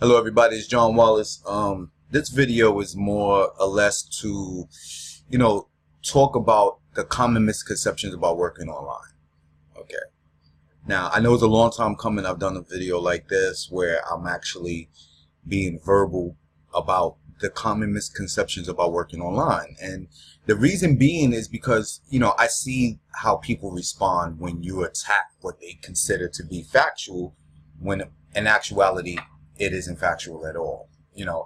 Hello everybody, it's John Wallace. This video is more or less to, talk about the common misconceptions about working online. Okay. Now, I know it's a long time coming. I've done a video like this where I'm actually being verbal about the common misconceptions about working online. And the reason being is because, I see how people respond when you attack what they consider to be factual, when in actuality, it isn't factual at all.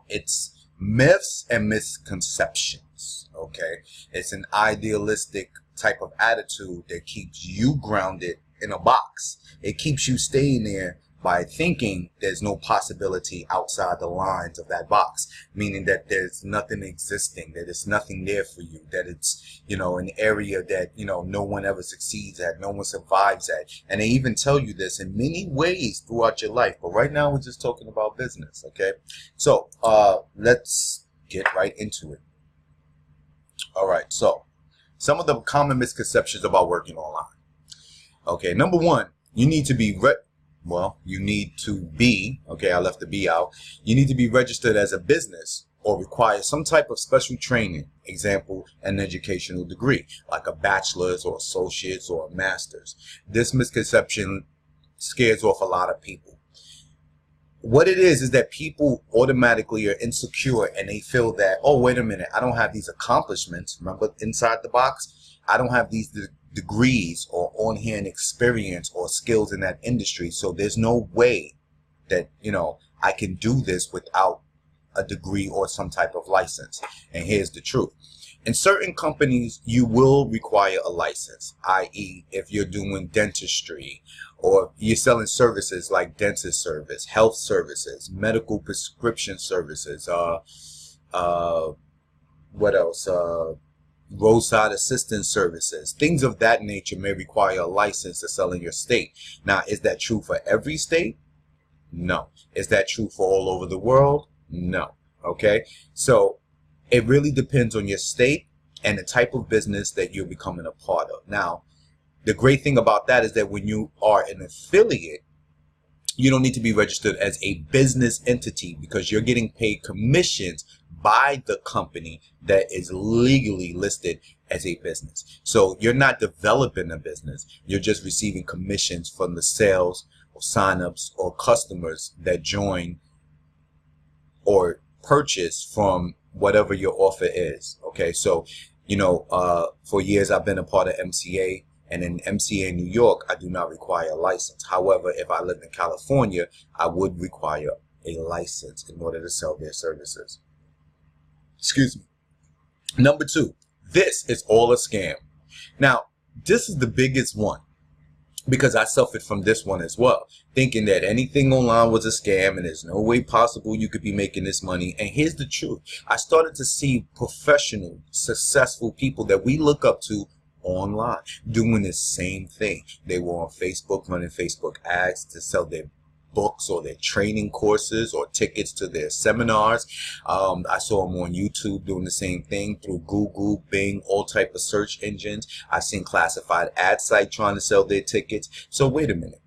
It's myths and misconceptions. Okay. It's an idealistic type of attitude that keeps you grounded in a box. It keeps you staying there by thinking there's no possibility outside the lines of that box, meaning that there's nothing existing, that there's nothing there for you, that it's, an area that, no one ever succeeds at, no one survives at. And they even tell you this in many ways throughout your life. But right now we're just talking about business. Okay. So, let's get right into it. All right. So some of the common misconceptions about working online. Okay. Number one, you need to be okay, I left the B out. You need to be registered as a business or require some type of special training, example, an educational degree, like a bachelor's or associate's or a master's. This misconception scares off a lot of people. What it is that people automatically are insecure and they feel that, oh, wait a minute, I don't have these accomplishments. Remember, inside the box, I don't have these degrees or on-hand experience or skills in that industry. So there's no way that, I can do this without a degree or some type of license. And here's the truth. In certain companies, you will require a license, i.e. if you're doing dentistry or you're selling services like dentist service, health services, medical prescription services, what else? Roadside assistance services, things of that nature may require a license to sell in your state. Now, is that true for every state? No. Is that true for all over the world? No. Okay. So it really depends on your state and the type of business that you're becoming a part of. Now, the great thing about that is that when you are an affiliate, you don't need to be registered as a business entity because you're getting paid commissions by the company that is legally listed as a business. So you're not developing a business. You're just receiving commissions from the sales or signups or customers that join or purchase from whatever your offer is. Okay. So, for years I've been a part of MCA. And in MCA New York, I do not require a license. However, if I lived in California, I would require a license in order to sell their services. Excuse me. Number two, this is all a scam. Now, this is the biggest one because I suffered from this one as well, thinking that anything online was a scam and there's no way possible you could be making this money. And here's the truth. I started to see professional, successful people that we look up to online doing the same thing. They were on Facebook running Facebook ads to sell their books or their training courses or tickets to their seminars. I saw them on YouTube doing the same thing through Google, Bing, all type of search engines. I've seen classified ad sites trying to sell their tickets. So wait a minute.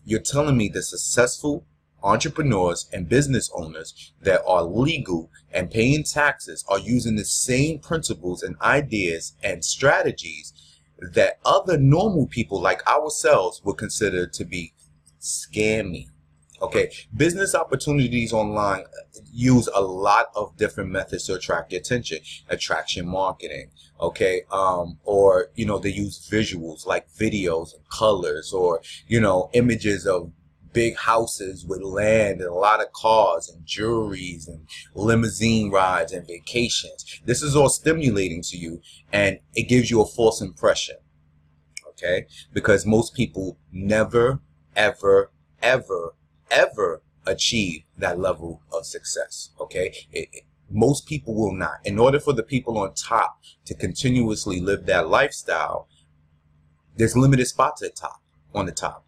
You're telling me the successful entrepreneurs and business owners that are legal and paying taxes are using the same principles and ideas and strategies that other normal people like ourselves would consider to be scammy. Okay, business opportunities online use a lot of different methods to attract your attention. Attraction marketing, okay, or they use visuals like videos and colors, or images of big houses with land and a lot of cars and jewelries and limousine rides and vacations. This is all stimulating to you and it gives you a false impression. Okay, because most people never, ever, ever, ever achieve that level of success. Okay, most people will not. In order for the people on top to continuously live that lifestyle, there's limited spots on the top.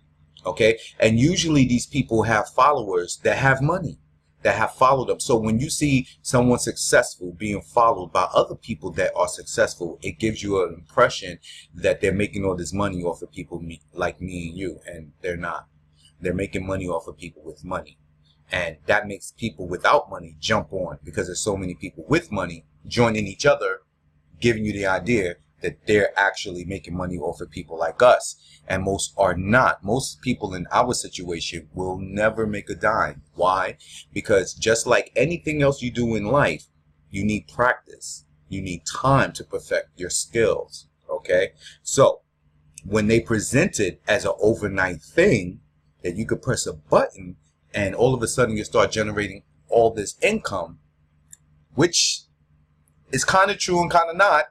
Okay, and usually these people have followers that have money, that have followed them. So when you see someone successful being followed by other people that are successful, it gives you an impression that they're making all this money off of people like me and you, and they're not. They're making money off of people with money. And that makes people without money jump on, because there's so many people with money joining each other, giving you the idea that they're actually making money off of people like us. And most are not. Most people in our situation will never make a dime. Why? Because just like anything else you do in life, you need practice. You need time to perfect your skills. Okay? So when they present it as an overnight thing that you could press a button and all of a sudden you start generating all this income, which is kind of true and kind of not.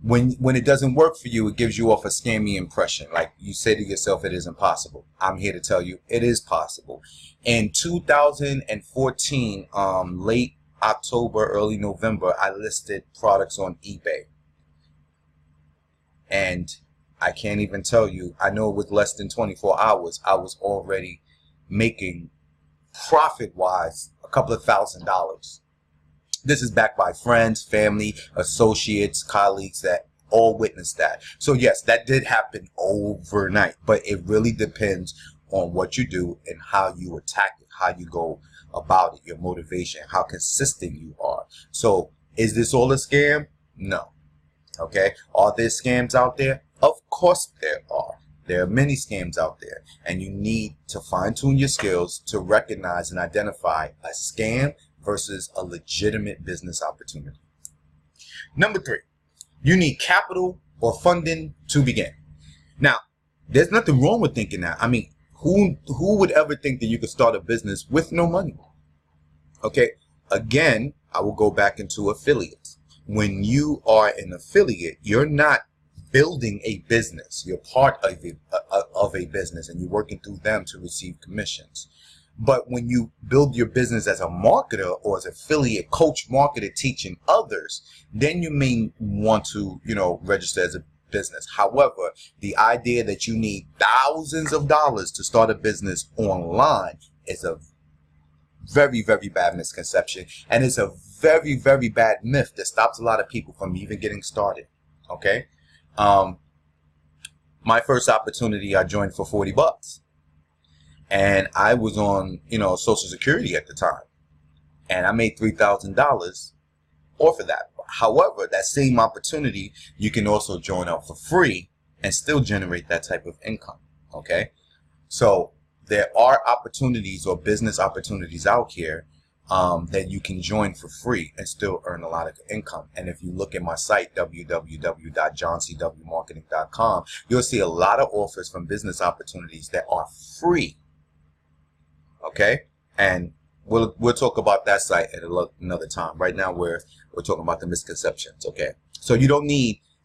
When it doesn't work for you, it gives you off a scammy impression. Like you say to yourself, it is impossible. I'm here to tell you it is possible. In 2014, late October, early November, I listed products on eBay. And I can't even tell you, I know with less than 24 hours, I was already making profit-wise a couple of $1,000s. This is backed by friends, family, associates, colleagues that all witnessed that. So yes, that did happen overnight, but it really depends on what you do and how you attack it, how you go about it, your motivation, how consistent you are. So is this all a scam? No. Okay. Are there scams out there? Of course there are. There are many scams out there, and you need to fine-tune your skills to recognize and identify a scam versus a legitimate business opportunity. Number 3, you need capital or funding to begin. Now, there's nothing wrong with thinking that. I mean, who would ever think that you could start a business with no money? Okay, again, I will go back into affiliates. When you are an affiliate, you're not building a business. You're part of a business, and you're working through them to receive commissions. But when you build your business as a marketer or as affiliate coach, marketer, teaching others, then you may want to, register as a business. However, the idea that you need thousands of dollars to start a business online is a very, very bad misconception. And it's a very, very bad myth that stops a lot of people from even getting started. Okay. My first opportunity, I joined for $40. And I was on, Social Security at the time. And I made $3,000 off of that. However, that same opportunity, you can also join up for free and still generate that type of income. Okay? So there are opportunities or business opportunities out here that you can join for free and still earn a lot of income. And if you look at my site, www.JohnCWMarketing.com, you'll see a lot of offers from business opportunities that are free. Okay, and we'll talk about that site at another time. Right now, we're talking about the misconceptions. Okay, so you don't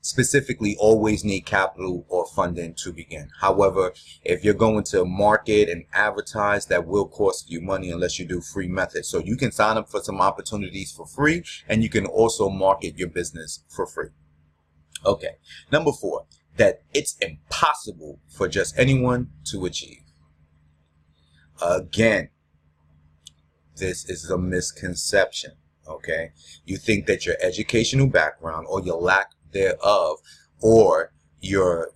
specifically always need capital or funding to begin. However, if you're going to market and advertise, that will cost you money unless you do free methods. So you can sign up for some opportunities for free, and you can also market your business for free. Okay, number 4, that it's impossible for just anyone to achieve. Again, this is a misconception. Okay, you think that your educational background or your lack thereof, or your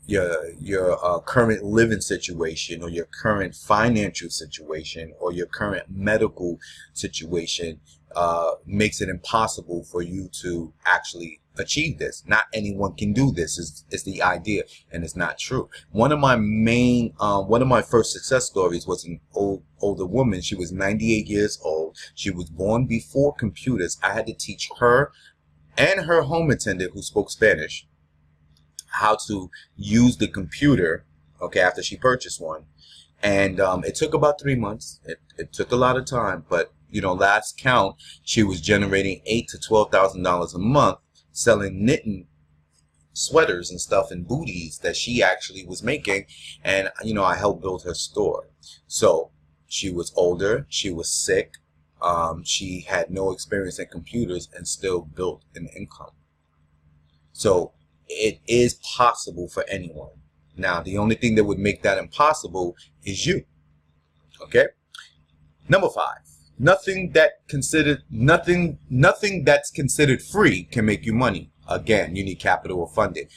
current living situation, or your current financial situation, or your current medical situation makes it impossible for you to actually achieve this. Not anyone can do this is the idea, and it's not true. One of my first success stories was an older woman. She was 98 years old. She was born before computers. I had to teach her and her home attendant, who spoke Spanish, how to use the computer, okay, after she purchased one. And it took about 3 months. It took a lot of time, but last count, she was generating $8,000 to $12,000 a month, selling knitting sweaters and stuff and booties that she actually was making. And I helped build her store. So she was older, she was sick, she had no experience in computers, and still built an income. So it is possible for anyone. Now, the only thing that would make that impossible is you. Okay? Number 5. Nothing that's considered free can make you money. Again, you need capital or funding.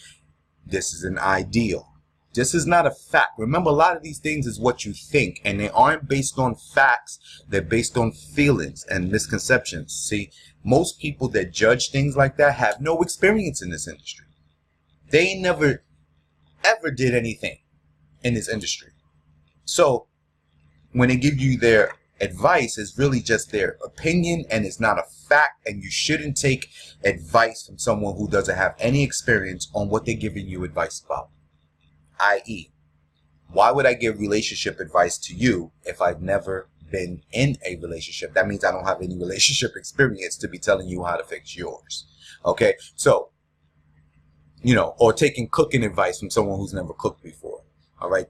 This is an ideal. This is not a fact. Remember, a lot of these things is what you think, and they aren't based on facts. They're based on feelings and misconceptions. See, most people that judge things like that have no experience in this industry. They never, ever did anything in this industry. So when they give you their advice, it's really just their opinion, and it's not a fact, and you shouldn't take advice from someone who doesn't have any experience on what they're giving you advice about. I.e., why would I give relationship advice to you if I've never been in a relationship? That means I don't have any relationship experience to be telling you how to fix yours. Okay, so, you know, or taking cooking advice from someone who's never cooked before. All right,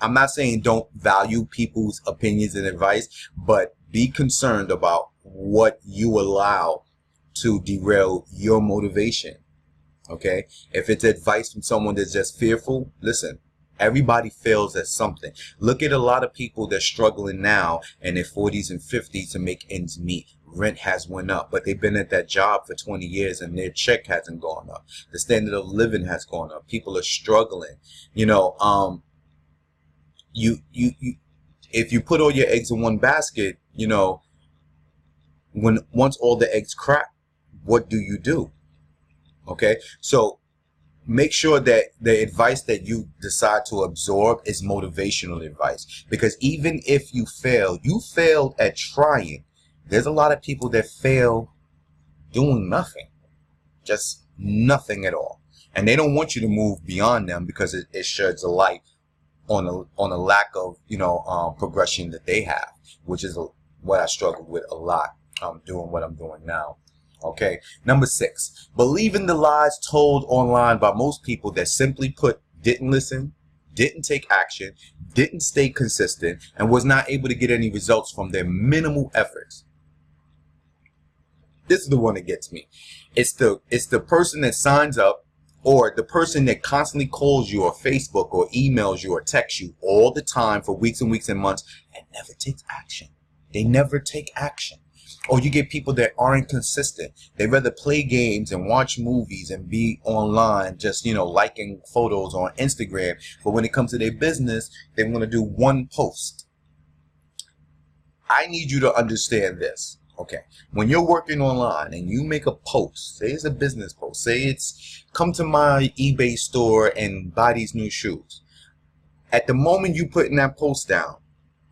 I'm not saying don't value people's opinions and advice, but be concerned about what you allow to derail your motivation. Okay, if it's advice from someone that's just fearful, listen, everybody fails at something. Look at a lot of people that's struggling now in their 40s and 50s to make ends meet. Rent has went up, but they've been at that job for 20 years and their check hasn't gone up. The standard of living has gone up. People are struggling. You know, if you put all your eggs in one basket, you know, once all the eggs crack, what do? Okay, so make sure that the advice that you decide to absorb is motivational advice, because even if you failed at trying. There's a lot of people that fail doing nothing, just nothing at all, and they don't want you to move beyond them because it sheds a light on a lack of, you know, progression that they have, which is what I struggle with a lot doing what I'm doing now. Okay, number 6, believe in the lies told online by most people that simply put didn't listen, didn't take action, didn't stay consistent, and was not able to get any results from their minimal efforts. This is the one that gets me. It's the person that signs up, or the person that constantly calls you or Facebook or emails you or texts you all the time for weeks and weeks and months and never takes action. They never take action. Or you get people that aren't consistent. They rather play games and watch movies and be online, just, you know, liking photos on Instagram. But when it comes to their business, they want to do one post. I need you to understand this. Okay, when you're working online and you make a post, say it's a business post, say it's come to my eBay store and buy these new shoes. At the moment you putting that post down,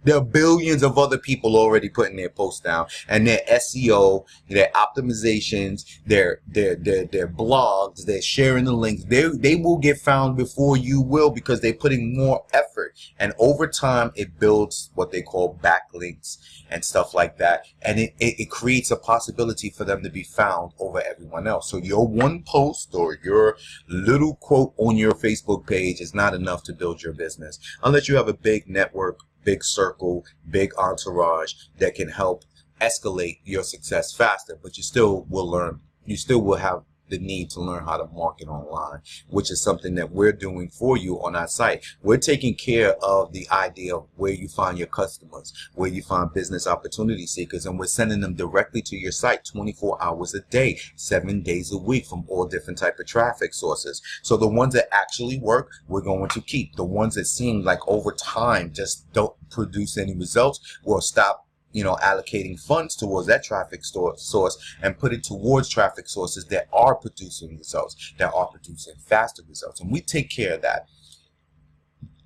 there are billions of other people already putting their posts down, and their SEO, their optimizations, their blogs, they're sharing the links. They will get found before you will, because they're putting more effort, and over time it builds what they call backlinks and stuff like that, and it creates a possibility for them to be found over everyone else. So your one post or your little quote on your Facebook page is not enough to build your business unless you have a big network, big circle, big entourage that can help escalate your success faster. But you still will have the need to learn how to market online, which is something that we're doing for you on our site. We're taking care of the idea of where you find your customers, where you find business opportunity seekers, and we're sending them directly to your site 24 hours a day, 7 days a week, from all different type of traffic sources. So the ones that actually work, we're going to keep. The ones that seem like over time just don't produce any results, we'll stop, you know, allocating funds towards that traffic source and put it towards traffic sources that are producing results, that are producing faster results. And we take care of that.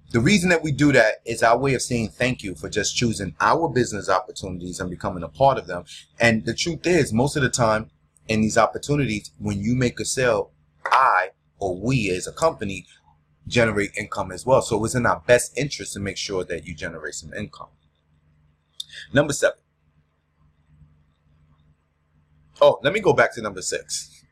The reason that we do that is our way of saying thank you for just choosing our business opportunities and becoming a part of them. And the truth is, most of the time in these opportunities, when you make a sale, I or we as a company generate income as well. So it's in our best interest to make sure that you generate some income. Number 7. Oh, let me go back to number 6.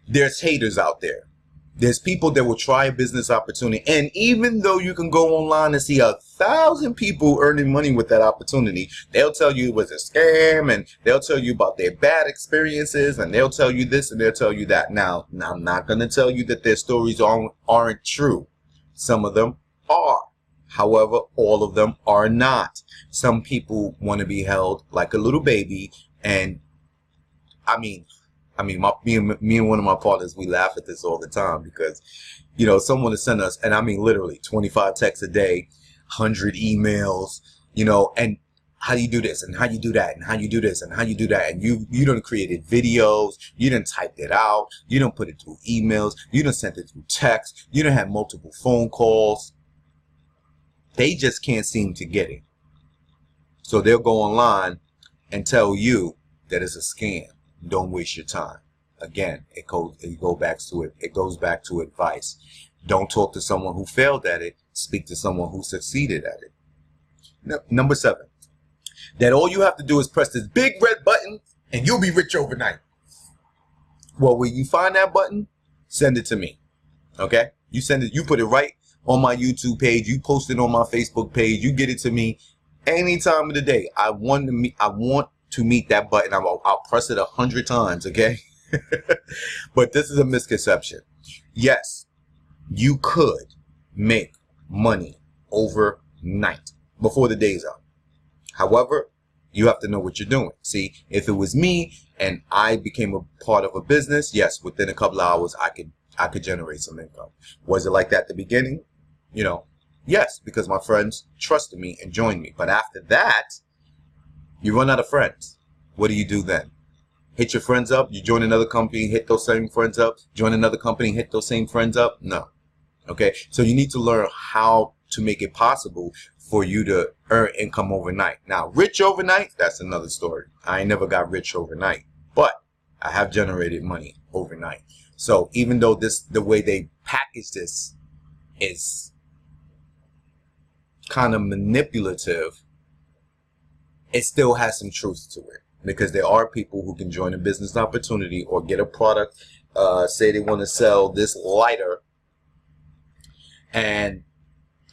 There's haters out there. There's people that will try a business opportunity, and even though you can go online and see 1,000 people earning money with that opportunity, they'll tell you it was a scam, and they'll tell you about their bad experiences, and they'll tell you this and they'll tell you that. Now I'm not going to tell you that their stories aren't true. Some of them are. However, all of them are not. Some people want to be held like a little baby, and I mean, I mean, me and one of my partners, we laugh at this all the time because, someone to send us, and I mean literally 25 texts a day, 100 emails, and how do you do this and how you do that and how you do this and how you do that, and you done created videos, you done typed it out, you done put it through emails, you done sent it through text, you done had multiple phone calls. They just can't seem to get it. So they'll go online and tell you that it's a scam. Don't waste your time. Again, it goes back to advice. Don't talk to someone who failed at it. Speak to someone who succeeded at it. Number 7, that all you have to do is press this big red button and you'll be rich overnight. Well, when you find that button, send it to me. Okay? You send it, you put it right on my YouTube page, you post it on my Facebook page, you get it to me any time of the day. I want to meet that button. I'll press it 100 times, okay? But this is a misconception. Yes, you could make money overnight before the day's up. However, you have to know what you're doing. See, if it was me and I became a part of a business, yes, within a couple of hours, I could generate some income. Was it like that at the beginning? Yes, because my friends trusted me and joined me. But after that, you run out of friends. What do you do then? Hit your friends up? You join another company, hit those same friends up? Join another company, hit those same friends up? No. Okay, so you need to learn how to make it possible for you to earn income overnight. Now, rich overnight, that's another story. I ain't never got rich overnight, but I have generated money overnight. So even though the way they package this is kind of manipulative, it still has some truth to it, because there are people who can join a business opportunity or get a product, say they want to sell this lighter, and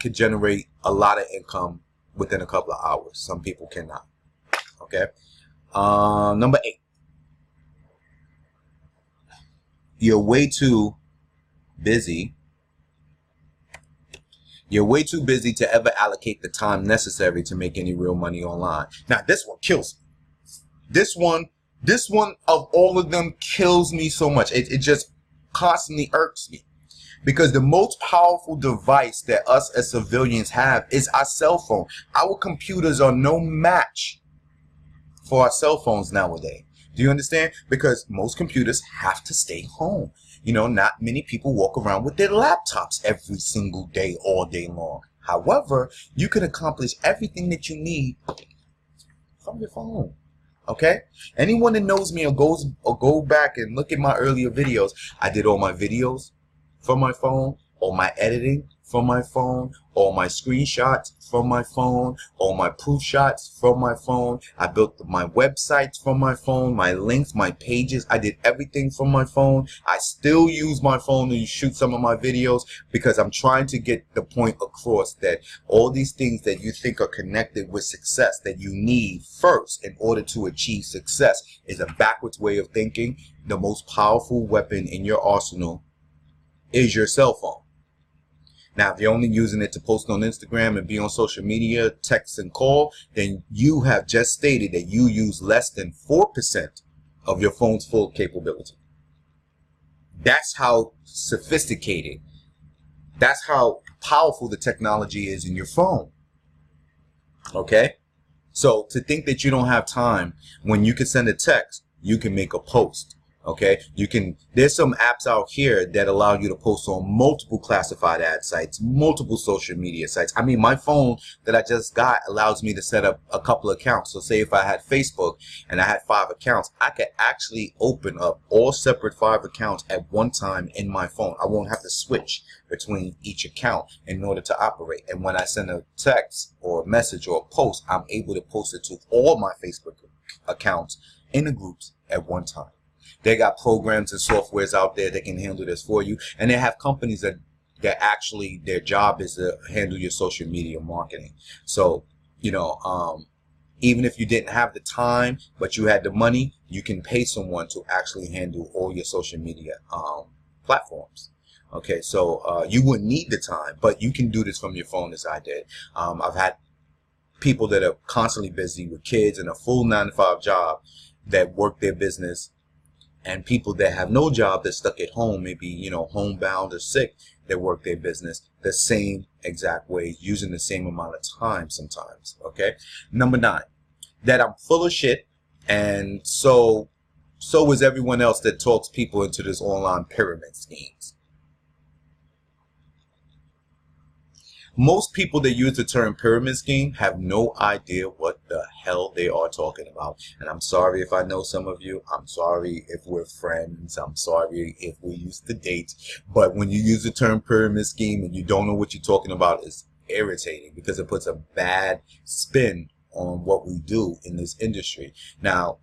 could generate a lot of income within a couple of hours. Some people cannot. Okay. Number 8. You're way too busy. You're way too busy to ever allocate the time necessary to make any real money online. Now, this one kills me. This one of all of them kills me so much. It just constantly irks me. Because the most powerful device that us as civilians have is our cell phone. Our computers are no match for our cell phones nowadays. Do you understand? Because most computers have to stay home. Not many people walk around with their laptops every single day, all day long. However, you can accomplish everything that you need from your phone. Okay? Anyone that knows me or go back and look at my earlier videos, I did all my videos from my phone, all my editing from my phone, all my screenshots from my phone, all my proof shots from my phone. I built my websites from my phone, my links, my pages. I did everything from my phone. I still use my phone to shoot some of my videos because I'm trying to get the point across that all these things that you think are connected with success that you need first in order to achieve success is a backwards way of thinking. The most powerful weapon in your arsenal is your cell phone. Now, if you're only using it to post on Instagram and be on social media, text and call, then you have just stated that you use less than 4% of your phone's full capability. That's how sophisticated, that's how powerful the technology is in your phone. Okay? So to think that you don't have time when you can send a text, you can make a post. Okay, there's some apps out here that allow you to post on multiple classified ad sites, multiple social media sites. I mean, my phone that I just got allows me to set up a couple of accounts. So say if I had Facebook and I had 5 accounts, I could actually open up all separate 5 accounts at one time in my phone. I won't have to switch between each account in order to operate. And when I send a text or a message or a post, I'm able to post it to all my Facebook accounts in the groups at one time. They got programs and softwares out there that can handle this for you. And they have companies that actually their job is to handle your social media marketing. So, even if you didn't have the time, but you had the money, you can pay someone to actually handle all your social media platforms. Okay, so you wouldn't need the time, but you can do this from your phone as I did. I've had people that are constantly busy with kids and a full 9-to-5 job that work their business And people that have no job, they're stuck at home, maybe, you know, homebound or sick, they work their business the same exact way, using the same amount of time sometimes. Okay. Number 9, that I'm full of shit, and so is everyone else that talks people into this online pyramid schemes. Most people that use the term pyramid scheme have no idea what the hell they are talking about. And I'm sorry if I know some of you. I'm sorry if we're friends. I'm sorry if we used to date. But when you use the term pyramid scheme and you don't know what you're talking about, it's irritating because it puts a bad spin on what we do in this industry. Now,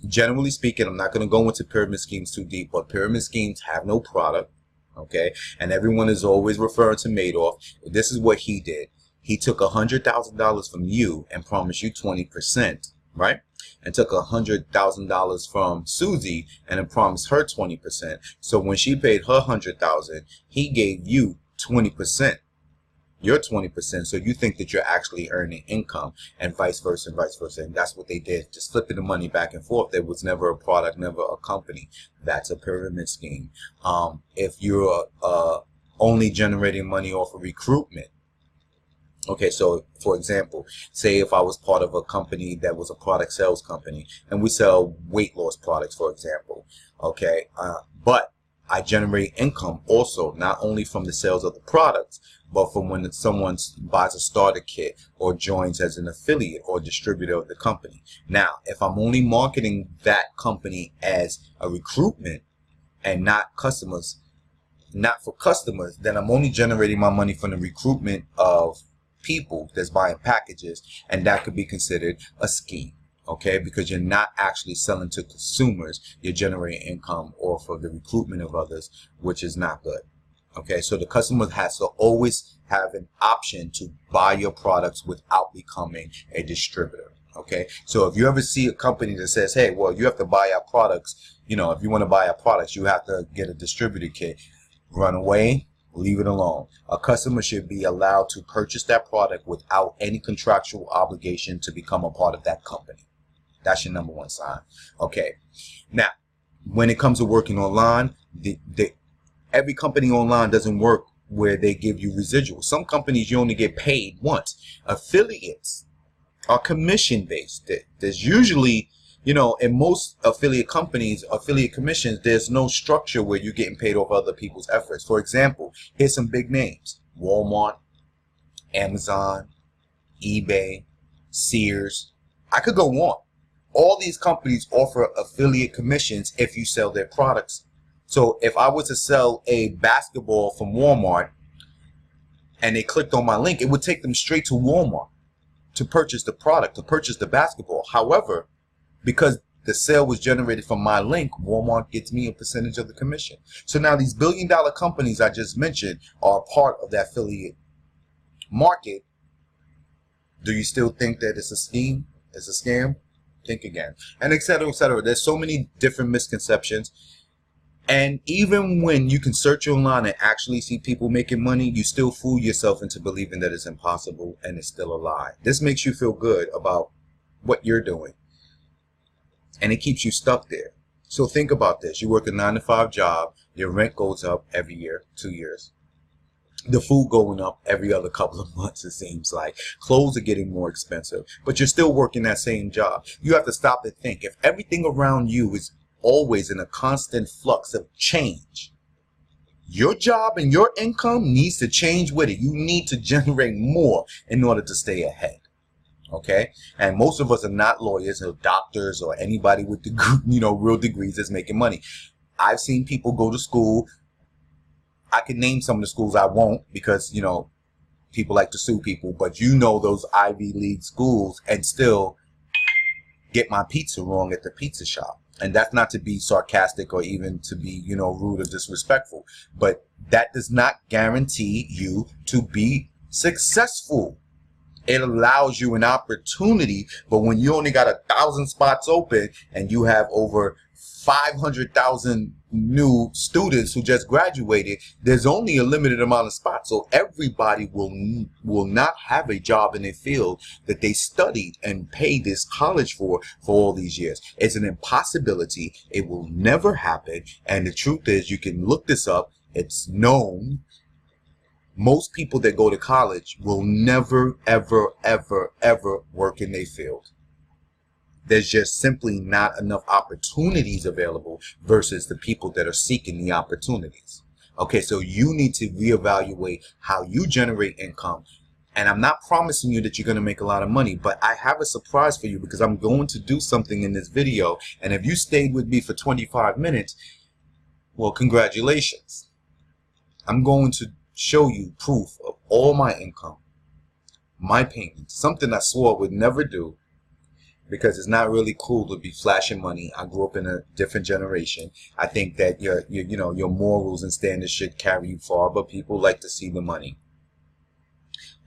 generally speaking, I'm not going to go into pyramid schemes too deep, but pyramid schemes have no product. Okay, and everyone is always referring to Madoff. This is what he did. He took $100,000 from you and promised you 20%, right? And took $100,000 from Susie and then promised her 20%. So when she paid her $100,000, he gave you 20%. Your 20%, so you think that you're actually earning income, and vice versa, and that's what they did, just flipping the money back and forth. There was never a product, never a company. That's a pyramid scheme. If you're only generating money off of recruitment, okay, so for example, say if I was part of a company that was a product sales company, and we sell weight loss products, for example, okay, but I generate income also, not only from the sales of the products, but from when someone buys a starter kit or joins as an affiliate or distributor of the company. Now, if I'm only marketing that company as a recruitment and not customers, not for customers, then I'm only generating my money from the recruitment of people that's buying packages, and that could be considered a scheme. Okay, because you're not actually selling to consumers, you're generating income off of the recruitment of others, which is not good. Okay, so the customer has to always have an option to buy your products without becoming a distributor. Okay, so if you ever see a company that says, hey, well, you have to buy our products, you know, if you want to buy our products, you have to get a distributor kit, run away, leave it alone. A customer should be allowed to purchase that product without any contractual obligation to become a part of that company. That's your number 1 sign. Okay. Now, when it comes to working online, every company online doesn't work where they give you residuals. Some companies you only get paid once. Affiliates are commission based. There's usually, you know, in most affiliate companies, affiliate commissions, there's no structure where you're getting paid off other people's efforts. For example, here's some big names: Walmart, Amazon, eBay, Sears. I could go on. All these companies offer affiliate commissions if you sell their products. So if I was to sell a basketball from Walmart and they clicked on my link, it would take them straight to Walmart to purchase the product, to purchase the basketball. However, because the sale was generated from my link, Walmart gets me a percentage of the commission. So now these billion-dollar companies I just mentioned are part of the affiliate market. Do you still think that it's a scheme? It's a scam? Think again. And et cetera, et cetera. There's so many different misconceptions. And even when you can search online and actually see people making money, you still fool yourself into believing that it's impossible and it's still a lie. This makes you feel good about what you're doing, and it keeps you stuck there. So think about this. You work a 9-to-5 job. Your rent goes up every year, 2 years. The food going up every other couple of months, it seems like. Clothes are getting more expensive, but you're still working that same job. You have to stop and think. If everything around you is always in a constant flux of change, your job and your income needs to change with it. You need to generate more in order to stay ahead. Okay? And most of us are not lawyers or doctors or anybody with real degrees that's making money. I've seen people go to school. I can name some of the schools. I won't, because, people like to sue people, but those Ivy League schools, and still get my pizza wrong at the pizza shop. And that's not to be sarcastic or even to be, rude or disrespectful, but that does not guarantee you to be successful. It allows you an opportunity, but when you only got 1,000 spots open and you have over 500,000 new students who just graduated, there's only a limited amount of spots. So everybody will not have a job in a field that they studied and paid this college for all these years. It's an impossibility. It will never happen. And the truth is, you can look this up. It's known. Most people that go to college will never, ever, ever, ever work in their field. There's just simply not enough opportunities available versus the people that are seeking the opportunities. Okay, so you need to reevaluate how you generate income. And I'm not promising you that you're going to make a lot of money, but I have a surprise for you, because I'm going to do something in this video. And if you stayed with me for 25 minutes, well, congratulations. I'm going to show you proof of all my income, my payments, something I swore I would never do, because it's not really cool to be flashing money. I grew up in a different generation. I think that your morals and standards should carry you far, but people like to see the money.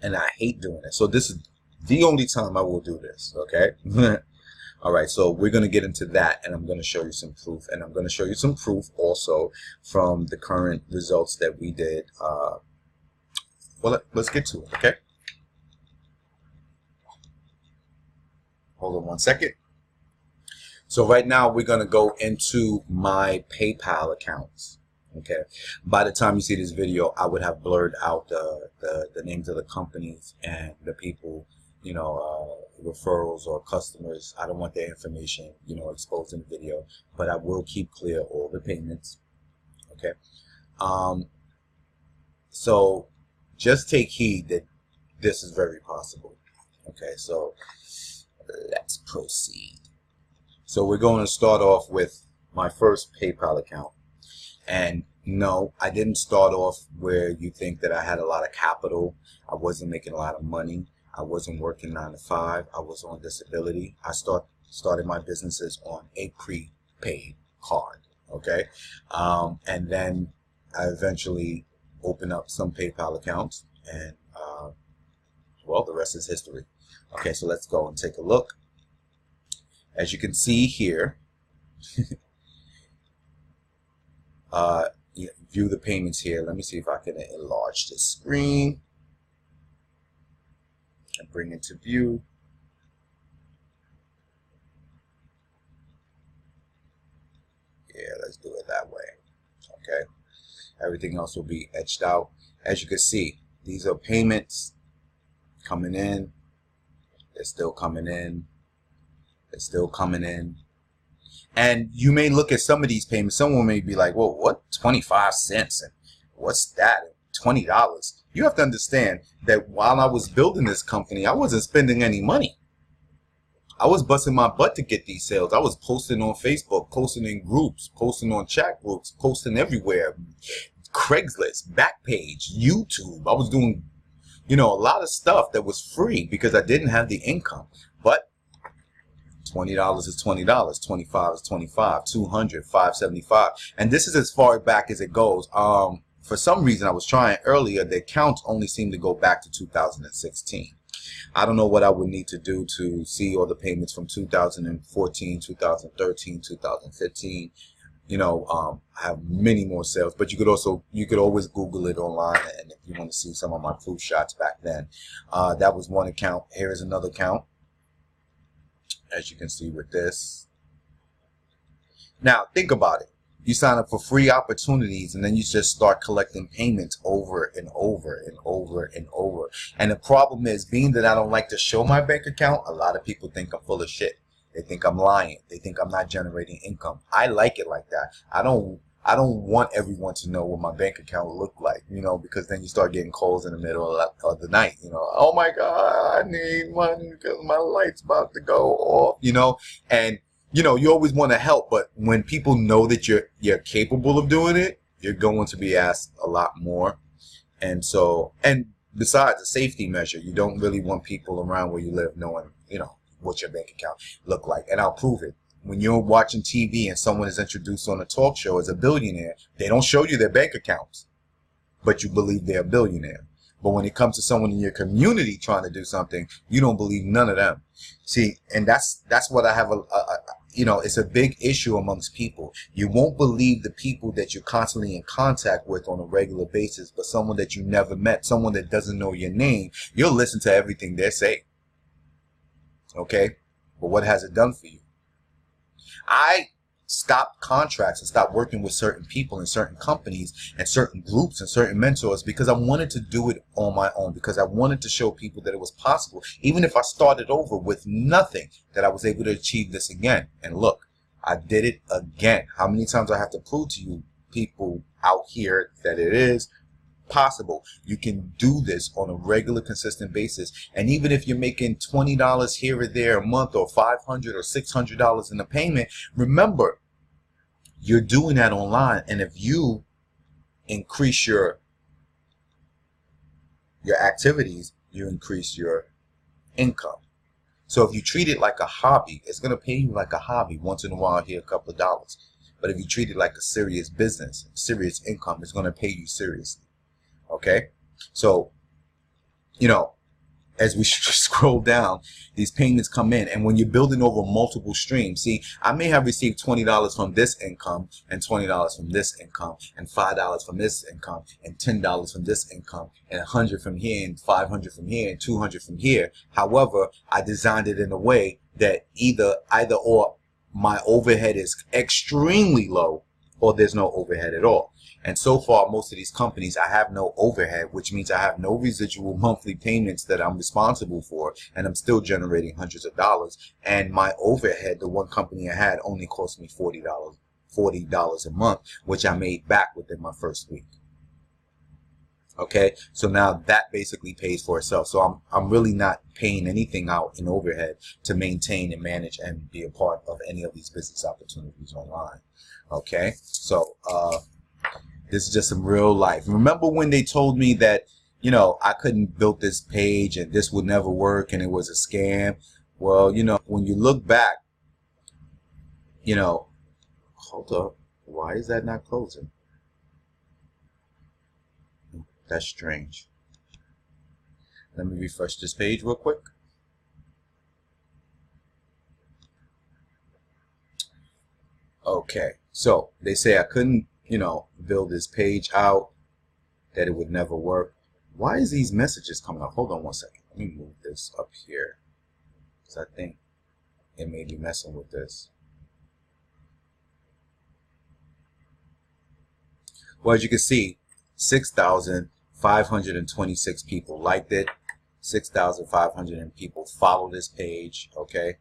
And I hate doing it. So this is the only time I will do this, okay? All right, so we're going to get into that, and I'm going to show you some proof. And I'm going to show you some proof also from the current results that we did. Well, let's get to it, okay? Hold on one second. So right now we're going to go into my PayPal accounts. Okay. By the time you see this video, I would have blurred out the names of the companies and the people, referrals or customers. I don't want their information, exposed in the video, but I will keep clear all the payments. Okay. So just take heed that this is very possible. Okay. So let's proceed. So we're going to start off with my first PayPal account. And no, I didn't start off where you think that I had a lot of capital. I wasn't making a lot of money. I wasn't working 9 to 5. I was on disability. I started my businesses on a prepaid card. Okay. And then I eventually opened up some PayPal accounts, and well, the rest is history. Okay, so let's go and take a look. As you can see here, view the payments here. Let me see if I can enlarge this screen and bring it to view. Yeah, let's do it that way. Okay, everything else will be etched out. As you can see, these are payments coming in. They're still coming in. They're still coming in. And you may look at some of these payments. Someone may be like, well, what? 25 cents? And what's that? $20. You have to understand that while I was building this company, I wasn't spending any money. I was busting my butt to get these sales. I was posting on Facebook, posting in groups, posting on chat groups, posting everywhere. Craigslist, Backpage, YouTube. I was doing a lot of stuff that was free because I didn't have the income. But $20 is $20, $25 is $25, $200, $575. And this is as far back as it goes. For some reason, I was trying earlier, the accounts only seem to go back to 2016. I don't know what I would need to do to see all the payments from 2014, 2013, 2015. I have many more sales, but you could always Google it online, and if you want to see some of my proof shots back then. That was one account. Here is another account, as you can see with this. Now think about it. You sign up for free opportunities, and then you just start collecting payments over and over and over and over. And the problem is, being that I don't like to show my bank account, a lot of people think I'm full of shit. They think I'm lying. They think I'm not generating income. I like it like that. I don't want everyone to know what my bank account looked like, because then you start getting calls in the middle of the night, oh my God, I need money because my light's about to go off, and you always want to help, but when people know that you're capable of doing it, you're going to be asked a lot more. And besides a safety measure, you don't really want people around where you live knowing, what your bank account look like. And I'll prove it. When you're watching TV and someone is introduced on a talk show as a billionaire, they don't show you their bank accounts, but you believe they're a billionaire. But when it comes to someone in your community trying to do something, you don't believe none of them. See, and that's what I have you know, it's a big issue amongst people. You won't believe the people that you're constantly in contact with on a regular basis, but someone that you never met, someone that doesn't know your name, you'll listen to everything they're saying. Okay? But what has it done for you? I stopped contracts and stopped working with certain people and certain companies and certain groups and certain mentors because I wanted to do it on my own, because I wanted to show people that it was possible. Even if I started over with nothing, that I was able to achieve this again. And look, I did it again. How many times I have to prove to you people out here that it is possible? You can do this on a regular, consistent basis. And even if you're making $20 here or there a month, or $500 or $600 in a payment, remember, you're doing that online. And if you increase your activities, you increase your income. So if you treat it like a hobby, it's going to pay you like a hobby. Once in a while, here a couple of dollars. But if you treat it like a serious business, serious income, it's going to pay you seriously. Okay? So, you know, as we scroll down, these payments come in. And when you're building over multiple streams, see, I may have received $20 from this income, and $20 from this income, and $5 from this income, and $10 from this income, and $100 from here, and $500 from here, and $200 from here. However, I designed it in a way that either or my overhead is extremely low, or there's no overhead at all. And so far, most of these companies, I have no overhead, which means I have no residual monthly payments that I'm responsible for, and I'm still generating hundreds of dollars. And my overhead, the one company I had, only cost me $40 a month, which I made back within my first week. Okay, so now that basically pays for itself. So I'm really not paying anything out in overhead to maintain and manage and be a part of any of these business opportunities online. Okay, so this is just some real life. Remember when they told me that, you know, I couldn't build this page and this would never work and it was a scam? Well, you know, when you look back, you know, hold up, why is that not closing? That's strange. Let me refresh this page real quick. Okay, so they say I couldn't, you know, build this page out, that it would never work. Why is these messages coming up? Hold on one second. Let me move this up here, because I think it may be messing with this. Well, as you can see, 6,526 people liked it. 6,500 people follow this page. Okay.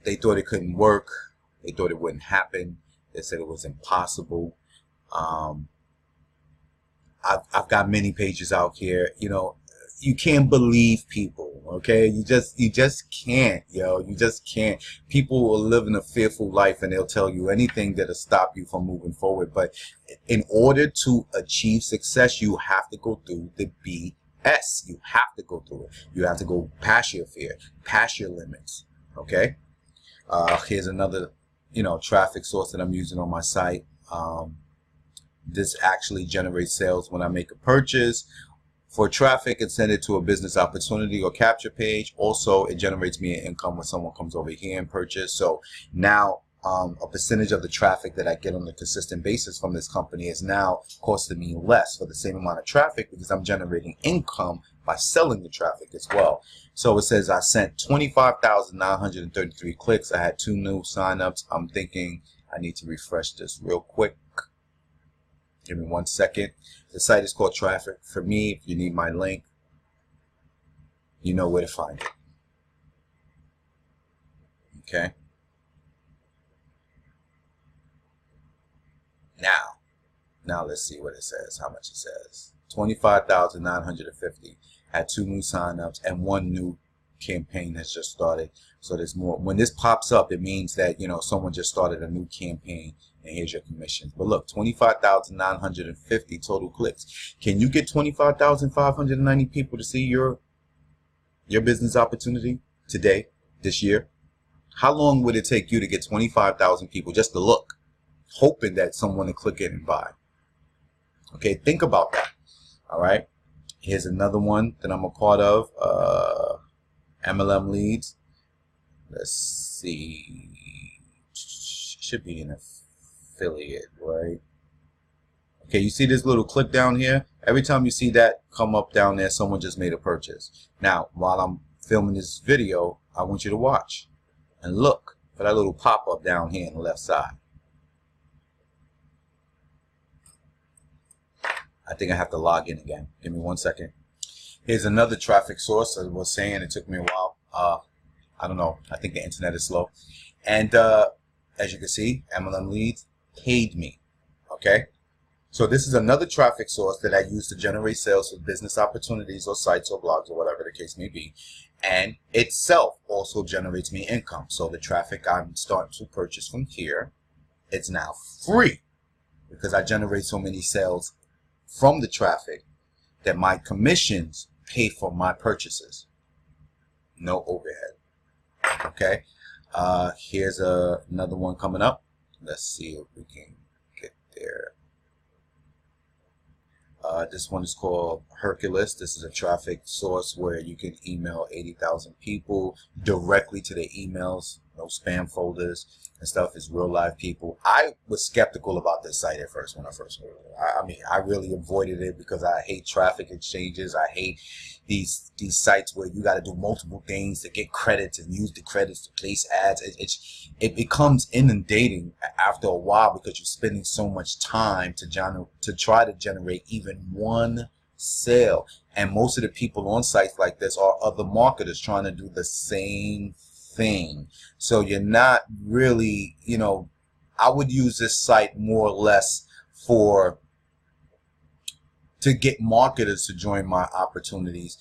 They thought it couldn't work. They thought it wouldn't happen. They said it was impossible. I've got many pages out here. You know, you can't believe people. Okay, you just can't, yo. You just can't. People will live in a fearful life, and they'll tell you anything that'll stop you from moving forward. But in order to achieve success, you have to go through the BS. You have to go through it. You have to go past your fear, past your limits. Okay. Here's another, you know, traffic source that I'm using on my site. This actually generates sales when I make a purchase. For traffic, and send it to a business opportunity or capture page. Also, it generates me an income when someone comes over here and purchase. So now a percentage of the traffic that I get on a consistent basis from this company is now costing me less for the same amount of traffic, because I'm generating income by selling the traffic as well. So it says I sent 25,933 clicks. I had 2 new signups. I'm thinking I need to refresh this real quick. Give me 1 second. The site is called Trafficforme. If you need my link, you know where to find it. Okay. Now let's see what it says, how much it says. 25,950. Had 2 new signups and 1 new campaign has just started. So there's more. When this pops up, it means that, you know, someone just started a new campaign, and here's your commissions. But look, 25,950 total clicks. Can you get 25,590 people to see your business opportunity today, this year? How long would it take you to get 25,000 people just to look, hoping that someone will click in and buy? Okay, think about that. All right. Here's another one that I'm a part of, mlmleads. Let's see. Should be an affiliate, right? Okay, you see this little click down here? Every time you see that come up down there, someone just made a purchase. Now, while I'm filming this video, I want you to watch and look for that little pop-up down here on the left side. I think I have to log in again. Give me 1 second. Here's another traffic source. I was saying it took me a while. I don't know. I think the internet is slow. And as you can see, mlmleads paid me. Okay? So this is another traffic source that I use to generate sales for business opportunities or sites or blogs or whatever the case may be. And itself also generates me income. So the traffic I'm starting to purchase from here, it's now free because I generate so many sales from the traffic that my commissions pay for my purchases. No overhead. Okay. Here's another one coming up. Let's see if we can get there. This one is called herculist. This is a traffic source where you can email 80,000 people directly to their emails. No spam folders and stuff. It's real live people. I was skeptical about this site at first when I first heard it. I mean, I really avoided it because I hate traffic exchanges. I hate these sites where you got to do multiple things to get credits and use the credits to place ads. It becomes inundating after a while because you're spending so much time to try to generate even one sale. And most of the people on sites like this are other marketers trying to do the same thing. So you're not really, you know, I would use this site more or less to get marketers to join my opportunities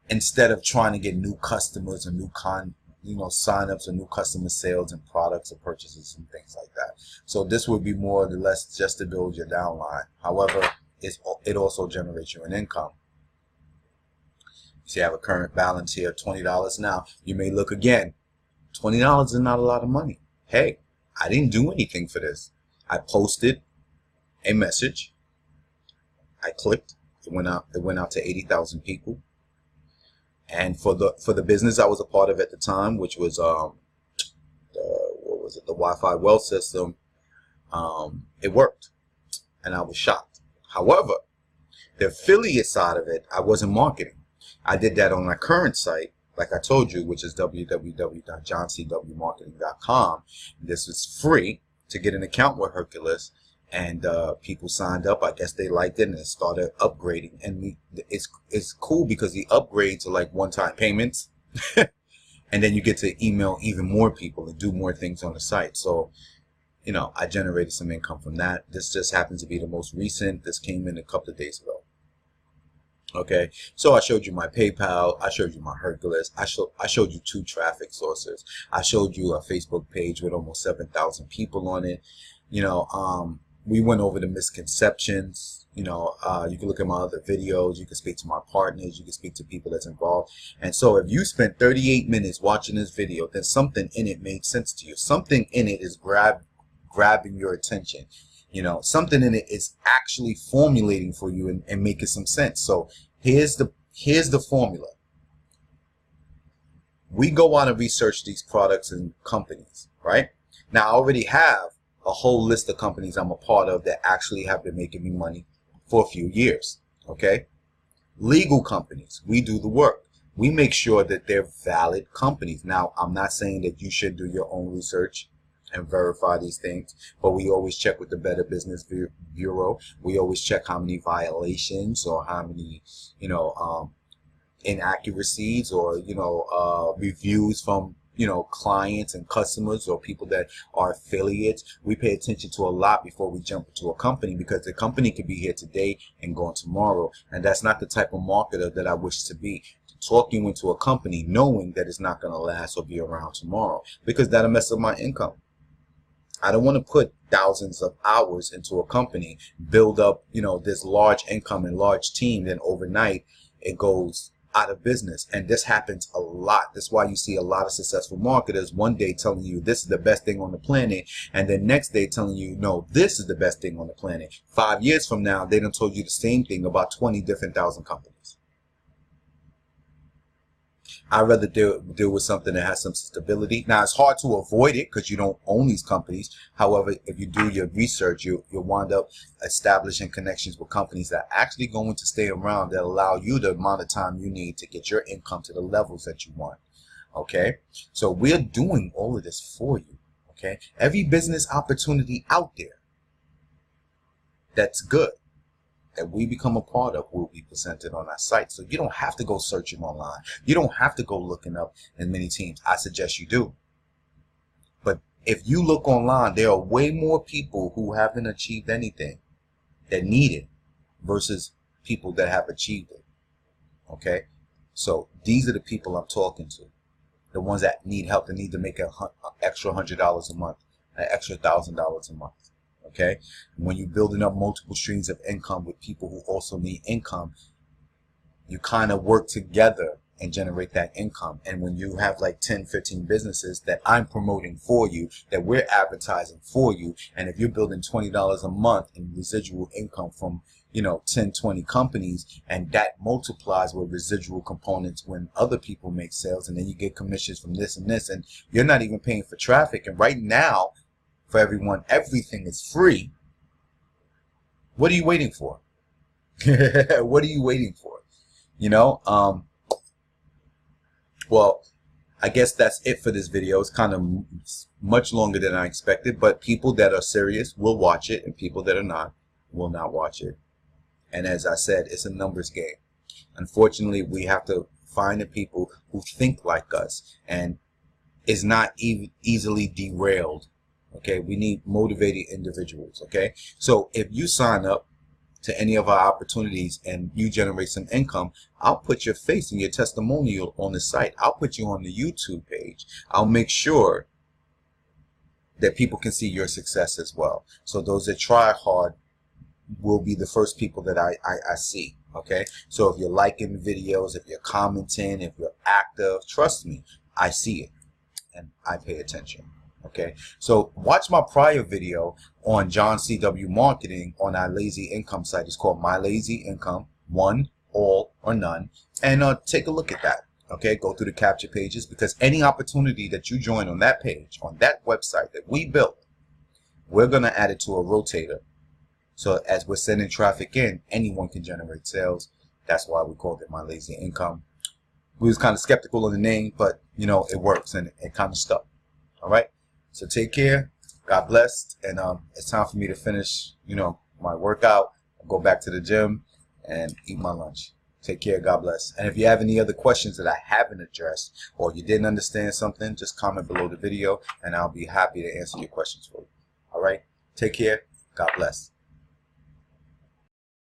instead of trying to get new customers and new signups or new customer sales and products or purchases and things like that. So this would be more or less just to build your downline. However, it also generates you an income. So you have a current balance here of $20. Now, you may look again, $20 is not a lot of money. Hey, I didn't do anything for this. I posted a message. I clicked. It went out to 80,000 people. And for the business I was a part of at the time, which was the Wi-Fi well system, it worked, and I was shocked. However, the affiliate side of it, I wasn't marketing. I did that on my current site, like I told you, which is www.JohnCWMarketing.com. This was free to get an account with Herculist, and people signed up. I guess they liked it and it started upgrading. And it's cool because the upgrades are like one-time payments, and then you get to email even more people and do more things on the site. So, you know, I generated some income from that. This just happens to be the most recent. This came in a couple of days ago. Okay, so I showed you my PayPal, I showed you my Herculist, I showed you 2 traffic sources, I showed you a Facebook page with almost 7,000 people on it. You know, we went over the misconceptions. You know, you can look at my other videos, you can speak to my partners, you can speak to people that's involved. And so if you spent 38 minutes watching this video, then something in it made sense to you. Something in it is grabbing your attention. You know, something in it is actually formulating for you and making some sense. So here's the formula. We go out and research these products and companies, right? Now I already have a whole list of companies I'm a part of that actually have been making me money for a few years. Okay, legal companies, we do the work. We make sure that they're valid companies. Now I'm not saying that you should do your own research and verify these things, but we always check with the Better Business Bureau. We always check how many violations or how many, you know, inaccuracies or, you know, reviews from, you know, clients and customers or people that are affiliates. We pay attention to a lot before we jump into a company, because the company could be here today and gone tomorrow, and that's not the type of marketer that I wish to be. Talk you into a company knowing that it's not going to last or be around tomorrow, because that'll mess up my income. I don't want to put thousands of hours into a company, build up, you know, this large income and large team, then overnight it goes out of business. And this happens a lot. That's why you see a lot of successful marketers one day telling you this is the best thing on the planet, and then next day telling you, no, this is the best thing on the planet. 5 years from now, they done told you the same thing about 20 different thousand companies. I'd rather deal with something that has some stability. Now, it's hard to avoid it because you don't own these companies. However, if you do your research, you'll wind up establishing connections with companies that are actually going to stay around, that allow you the amount of time you need to get your income to the levels that you want. Okay? So we're doing all of this for you. Okay? Every business opportunity out there that's good, that we become a part of, will be presented on our site. So you don't have to go searching online. You don't have to go looking up in many teams. I suggest you do. But if you look online, there are way more people who haven't achieved anything that need it versus people that have achieved it. Okay? So these are the people I'm talking to. The ones that need help, that need to make an extra $100 a month, an extra $1,000 a month. Okay, when you're building up multiple streams of income with people who also need income, you kind of work together and generate that income. And when you have like 10, 15 businesses that I'm promoting for you, that we're advertising for you, and if you're building $20 a month in residual income from, you know, 10, 20 companies, and that multiplies with residual components when other people make sales, and then you get commissions from this and this, and you're not even paying for traffic. And right now, for everyone, everything is free. What are you waiting for? What are you waiting for? You know, well, I guess that's it for this video. It's kind of much longer than I expected, but people that are serious will watch it, and people that are not will not watch it. And as I said, it's a numbers game. Unfortunately, we have to find the people who think like us and is not easily derailed. Okay, we need motivated individuals. Okay, so if you sign up to any of our opportunities and you generate some income, I'll put your face and your testimonial on the site. I'll put you on the YouTube page. I'll make sure that people can see your success as well. So those that try hard will be the first people that I see. Okay, so if you're liking videos, if you're commenting, if you're active, trust me, I see it and I pay attention. Okay, so watch my prior video on JohnCWMarketing on our lazy income site. It's called My Lazy Income, One, All, or None, and take a look at that. Okay, go through the capture pages, because any opportunity that you join on that page, on that website that we built, we're going to add it to a rotator. So as we're sending traffic in, anyone can generate sales. That's why we called it My Lazy Income. We was kind of skeptical of the name, but you know, it works and it kind of stuck. All right. So take care, God bless, and it's time for me to finish, you know, my workout, go back to the gym, and eat my lunch. Take care, God bless. And if you have any other questions that I haven't addressed, or you didn't understand something, just comment below the video, and I'll be happy to answer your questions for you. All right, take care, God bless.